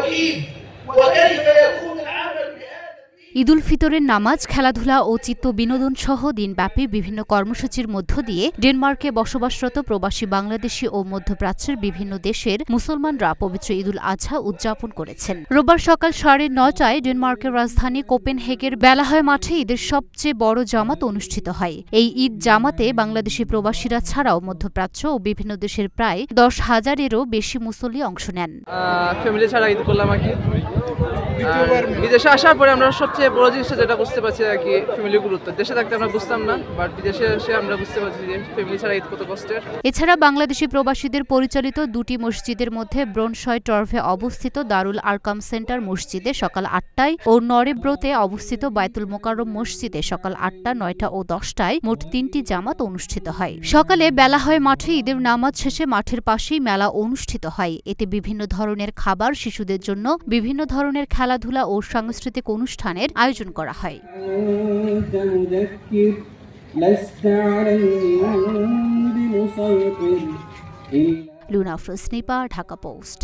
التوحيد وكيف يكون العمل ঈদুল ফিতরের নামাজ, খেলাধুলা ও চিত্ত বিনোদন সহ দিনব্যাপী বিভিন্ন কর্মসূচির মধ্য দিয়ে ডেনমার্কে বসবাসরত প্রবাসী বাংলাদেশি ও মধ্যপ্রাচ্যের বিভিন্ন দেশের মুসলমানরা পবিত্র ঈদুল আজহা উদযাপন করেছেন। রোববার সকাল 9:30টায় ডেনমার্কের রাজধানী কোপেনহেগের বেলাহয় মাঠে ঈদের সবচেয়ে বড় জামাত অনুষ্ঠিত হয়। এই ঈদ জামাতে বাংলাদেশি প্রবাসীরা ছাড়াও মধ্যপ্রাচ্য ও বিভিন্ন দেশের প্রায় 10,000-এরও বেশি মুসল্লি অংশ নেন। ফ্যামিলি ছাড়া ঈদ করলাম আর কি। বিদেশে আসার পরে আমরা সবচেয়ে বড় জিনিসটা যেটা বুঝতে পারছি আর কি, ফ্যামিলির গুরুত্ব। দেশে থাকতে আমরা বুঝতাম না, বাট বিদেশে এসে আমরা বুঝতে পারছি যে ফ্যামিলি ছাড়া ঈদ কত কষ্টের। এছাড়া বাংলাদেশি প্রবাসীদের পরিচালিত দুটি মসজিদের মধ্যে ব্রোনশয় টর্ভে অবস্থিত দারুল আরকাম সেন্টার মসজিদে সকাল 8টায় ও নরেব্রোতে অবস্থিত বায়তুল মোকাররম মসজিদে সকাল 8টা, 9টা ও 10টায় মোট 3টি জামাত অনুষ্ঠিত হয়। সকালে বেলাহয় মাঠে ঈদের নামাজ শেষে মাঠের পাশেই মেলা অনুষ্ঠিত হয়। এতে বিভিন্ন ধরনের খাবার, শিশুদের জন্য বিভিন্ন ধরনের খেলাধুলা ও সাংস্কৃতিক অনুষ্ঠানের আয়োজন করা হয়। Luna Afroz, Dhaka post.